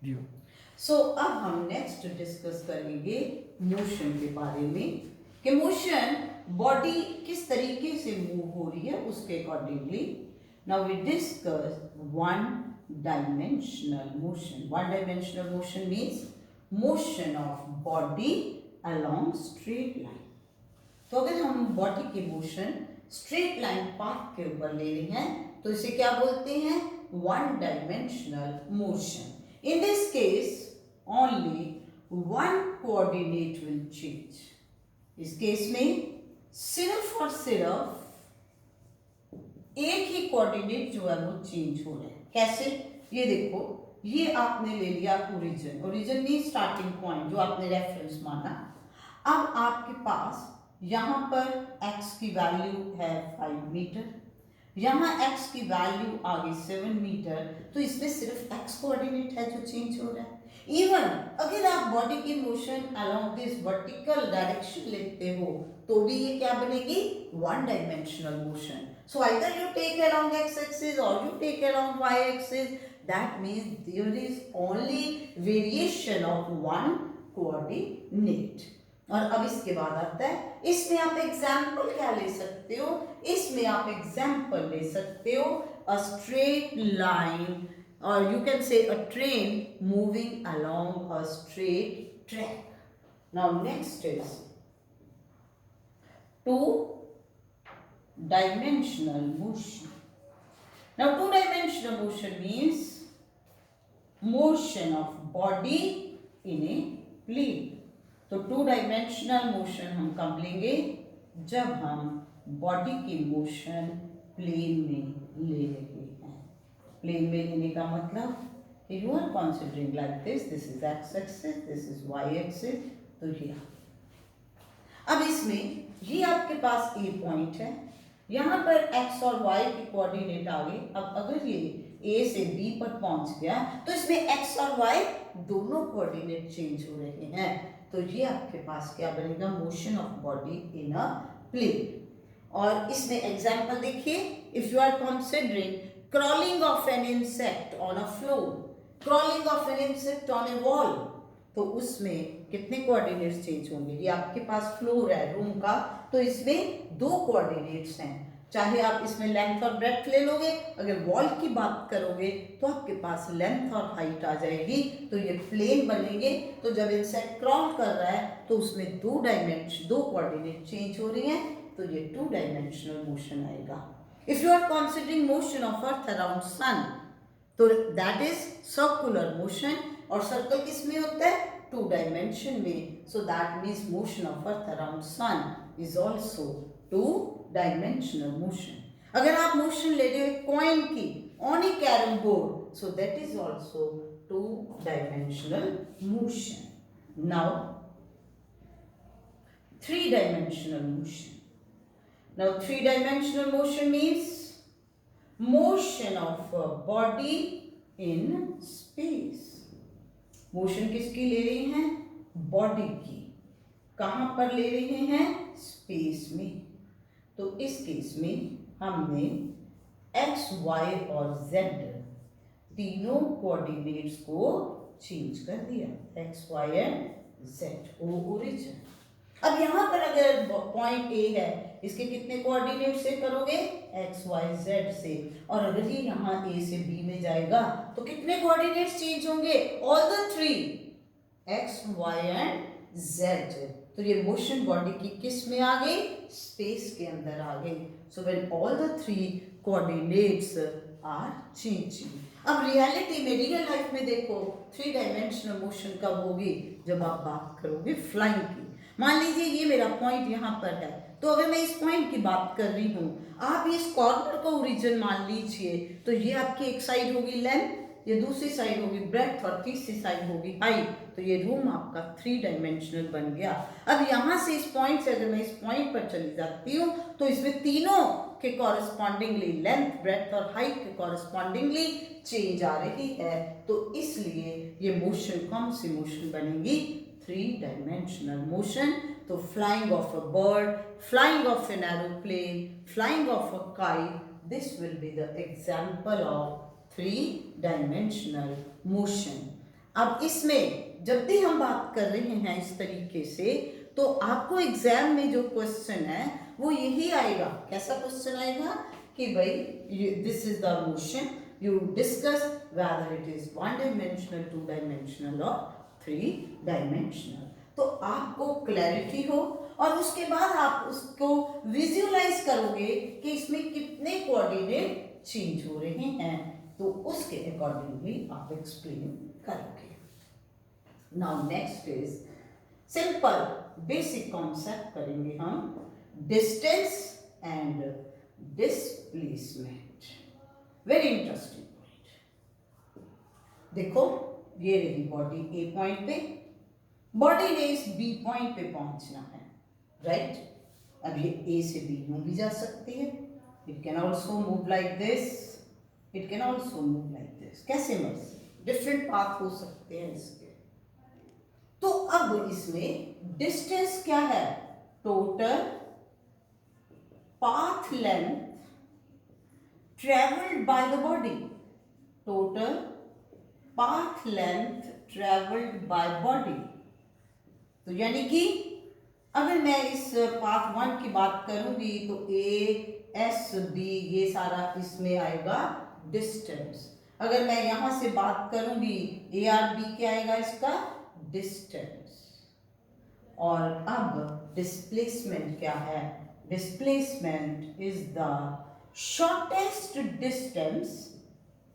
View. सो अब हम next discuss करेंगे मोशन के बारे में कि मोशन बॉडी किस तरीके से मूव हो रही है उसके accordingly. Now we discuss one dimensional motion. One dimensional motion means motion of body along straight line. तो अगर हम बॉडी के मोशन स्ट्रेट लाइन पाथ के ऊपर ले रहे हैं तो इसे क्या बोलते हैं? One dimensional motion. In this case, only one coordinate will change. इस केस में सिर्फ और सिर्फ एक ही कोऑर्डिनेट जो है वो चेंज हो रहा है। कैसे? ये देखो, ये आपने ले लिया origin. Origin mean starting point जो आपने रेफरेंस माना। अब आपके पास यहाँ पर x की वैल्यू है 5 मीटर, यहाँ x की वैल्यू आ गई 7 मीटर, तो इसमें सिर्फ x कोऑर्डिनेट है जो चेंज हो रहा है। इवन अगर आप बॉडी की motion along this vertical direction लेते हो तो भी ये क्या बनेगी? One dimensional motion. So either you take along x axis और you take along y axis, that means there is only variation of one coordinate. और अब इसके बाद आता है, इसमें आप एग्जाम्पल क्या ले सकते हो? इसमें आप एग्जाम्पल ले सकते हो अ स्ट्रेट लाइन और you can say a train moving along a straight track. Now next is two dimensional motion. Now two dimensional motion means motion of body in a plane. तो two dimensional motion हम कब लेंगे? जब हम body की motion plane में ले रहे हैं। प्लेन में लेने का मतलब you are considering like this is X axis, this is Y axis. तो ये अब इसमें ये आपके पास ए पॉइंट है, यहाँ पर एक्स और वाई की कोऑर्डिनेट आ गए। अब अगर ये ए से बी पर पहुंच गया तो इसमें एक्स और वाई दोनों कोऑर्डिनेट चेंज हो रहे हैं। तो ये आपके पास क्या बनेगा? Motion of body in a plane. और इसमें एग्जांपल देखिए, if you are considering crawling of an insect on a floor, crawling of an insect on a wall, तो उसमें कितने कोऑर्डिनेट्स चेंज होंगे? ये आपके पास फ्लोर है रूम का, तो इसमें दो कोऑर्डिनेट्स हैं। चाहे आप इसमें लेंथ और ब्रेड्थ ले लोगे, अगर वॉल की बात करोगे तो आपके पास लेंथ और हाइट आ जाएगी, तो ये प्लेन बनेंगे। तो जब इंसेक्ट क्रॉल कर रहा है तो उसमें दो कोऑर्डिनेट चेंज हो रही हैं, तो ये टू डायमेंशनल मोशन आएगा। If you are considering motion of earth around sun, तो दैट इज सर्कुलर मोशन। और सर्कल किस में होता है? टू डायमेंशन में। So that means motion of earth around sun is also two dimensional motion. अगर आप मोशन ले रहे हो कॉइन की on a carrom board, so that is also two dimensional motion. Now three dimensional motion. Now three dimensional motion means motion of a body in space. Motion किसकी ले रहे हैं? बॉडी की। कहां पर ले रहे हैं? स्पेस में। तो इस केस में हमने एक्स, वाई और जेड तीनों कोऑर्डिनेट्स को चेंज कर दिया, X, Y and Z, O origin. अब यहां पर अगर पॉइंट ए है, इसके कितने कोऑर्डिनेट से करोगे? एक्स, वाई, जेड से। और अगर ये यहाँ ए से बी में जाएगा तो कितने कोऑर्डिनेट्स चेंज होंगे? All the three, X, Y and Z. तो ये मोशन बॉडी की किस में आ गई? स्पेस के अंदर आ गई। So when all the three coordinates are changing. अब रियलिटी में, रियल लाइफ में देखो, थ्री डायमेंशनल मोशन कब होगी? जब आप बात करोगे फ्लाइंग की। मान लीजिए ये मेरा पॉइंट यहाँ पर है, तो अगर मैं इस पॉइंट की बात कर रही हूँ, आप इस कॉर्नर को ओरिजिन मान लीजिए, तो ये आपकी एक साइड होगी लेंथ, ये दूसरी साइड होगी ब्रेड्थ और तीसरी साइड होगी हाइट। तो ये रूम आपका थ्री डायमेंशनल बन गया। अब यहाँ से इस पॉइंट से अगर मैं इस पॉइंट पर चली जाती हूँ तो इसमें तीनों के कॉरेस्पॉन्डिंगली लेंथ, ब्रेड्थ और हाइट के कॉरेस्पॉन्डिंगली चेंज आ रही है। तो इसलिए ये मोशन कौन सी मोशन बनेगी? Three dimensional motion. तो flying of a bird, flying of an aeroplane, flying of a kite, this will be the example of three dimensional motion. अब इसमें जब भी हम बात कर रहे हैं इस तरीके से, तो आपको एग्जाम में जो क्वेश्चन है वो यही आएगा। कैसा क्वेश्चन आएगा कि भाई this is the motion, you discuss whether it is 1 dimensional, 2 dimensional और 3 डायमेंशनल। तो आपको क्लैरिटी हो और उसके बाद आप उसको विजुअलाइज करोगे कि इसमें कितने कोऑर्डिनेट चेंज हो रहे हैं, तो उसके अकॉर्डिंगली आप एक्सप्लेन करोगे। Now next is simple basic concept करेंगे हम, distance and displacement. Very interesting point. देखो ये रही बॉडी ए पॉइंट पे, बॉडी ने इस बी पॉइंट पे पहुंचना है, राइट? अब ये ए से बी यूं भी जा सकती है, it can also move like this, it can also move like this, कैसे मर्जी डिफरेंट पाथ हो सकते हैं इसके। तो अब इसमें डिस्टेंस क्या है? Total path length travelled by the body, total path length travelled by body. तो यानी कि अगर मैं इस पाथ 1 की बात करूंगी तो ए एस बी ये सारा इसमें आएगा डिस्टेंस। अगर मैं यहां से बात करूंगी ए आर बी क्या आएगा इसका? डिस्टेंस। और अब डिस्प्लेसमेंट क्या है? Displacement is the shortest distance.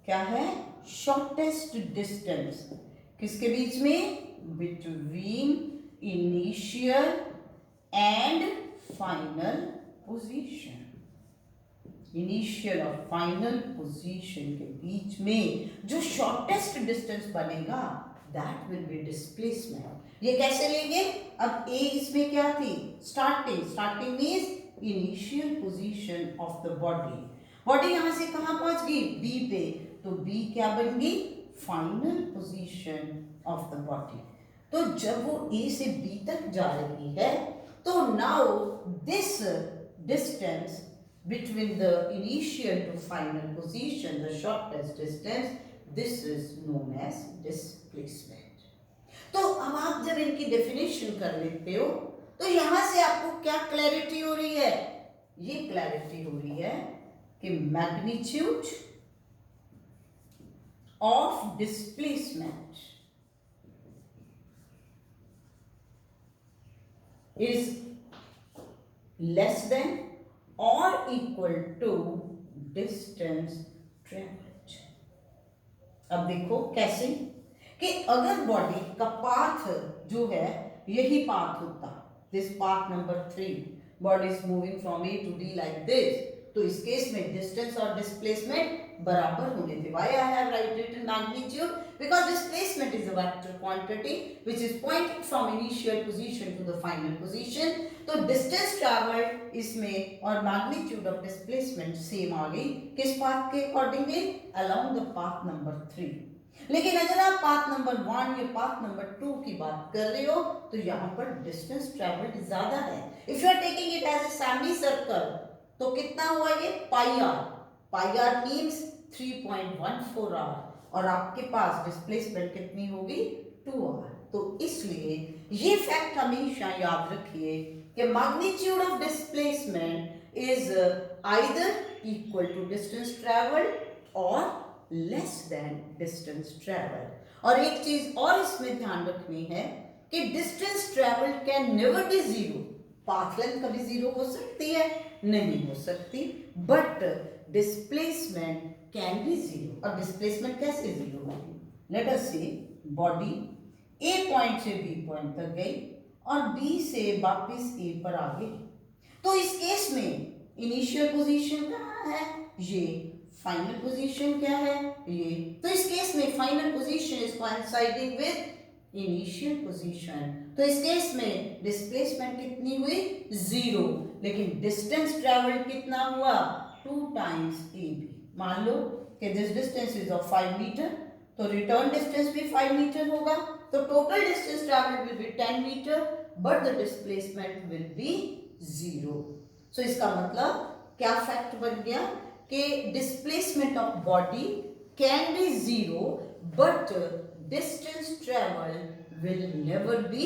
क्या है? शॉर्टेस्ट डिस्टेंस किसके बीच में? Between initial and final position. Initial और फाइनल पोजीशन के बीच में जो शॉर्टेस्ट डिस्टेंस बनेगा दैट विल बी डिस्प्लेसमेंट। ये कैसे लेंगे? अब ए इसमें क्या थी? Starting. Starting means initial position of the body. Body यहां से कहां पहुंच गई? बी पे, तो बी क्या बन गई? Final position of the body. तो जब वो ए से बी तक जा रही है तो now this distance between the initial to final position, the shortest distance, this is known as displacement. तो अब आप जब इनकी डेफिनेशन कर लेते हो तो यहां से आपको क्या क्लैरिटी हो रही है? ये क्लैरिटी हो रही है कि magnitude of displacement is less than or equal to distance traveled। अब देखो कैसे कि अगर बॉडी का पाथ जो है यही पाथ होता, this path number 3, body is moving from A to D like this, तो इस केस में डिस्टेंस और डिस्प्लेसमेंट बराबर होने थे। Why I have written magnitude? Because displacement is a vector quantity which is pointed from initial position to the final position। तो distance traveled इसमें और magnitude of displacement सेम आ गई किस पाथ के accordingly? along the path number 3। लेकिन अगर आप path number 1 या पाथ नंबर 2 की बात कर रहे हो तो यहाँ पर डिस्टेंस ट्रेवल्ड ज्यादा है। If you are taking it as a semi circle तो कितना हुआ ये? Pi r. Pi r means 3.14 r और आपके पास डिस्प्लेसमेंट कितनी होगी? 2 आर। तो इसलिए ये फैक्ट हमेशा याद रखिए कि magnitude of displacement is either equal to distance travelled और लेस देन डिस्टेंस ट्रेवल्ड। और एक चीज और इसमें ध्यान रखनी है कि distance travelled can never be zero. Path length कभी जीरो हो सकती है? नहीं हो सकती। But displacement can be zero. और डिस्प्लेसमेंट कैसे जीरो होगी? Let us see body A point से बी पॉइंट तक गई और बी से वापस ए पर आ गई, तो इस केस में इनिशियल पोजीशन कहाँ है? ये। फाइनल पोजीशन क्या है? ये। तो इस केस में final position is coinciding with initial position, तो इस केस में डिस्प्लेसमेंट कितनी हुई? 0। लेकिन डिस्टेंस ट्रेवल्ड कितना हुआ? 2 टाइम्स ए बी। मान लो कि this distance is of 5 metre, तो रिटर्न डिस्टेंस भी 5 मीटर होगा, तो total distance travelled will be 10 metre but the displacement will be 0। So इसका मतलब क्या फैक्ट बन गया कि displacement of body can be 0 but distance traveled will never be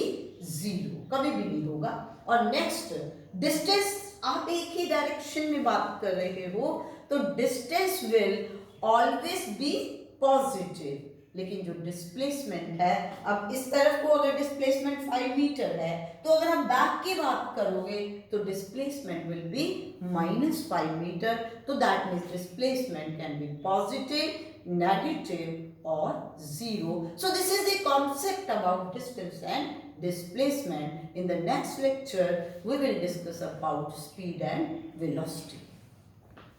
zero, कभी भी नहीं होगा। और नेक्स्ट, डिस्टेंस, आप एक ही डायरेक्शन में बात कर रहे हो तो distance will always be positive, लेकिन जो डिस्प्लेसमेंट है, अब इस तरफ को अगर डिस्प्लेसमेंट 5 मीटर है तो अगर आप बैक की बात करोगे तो डिस्प्लेसमेंट विल बी -5 मीटर, तो that means displacement can B positive, negative or zero. So this is the concept about distance and displacement. In the next lecture we will discuss about speed and velocity.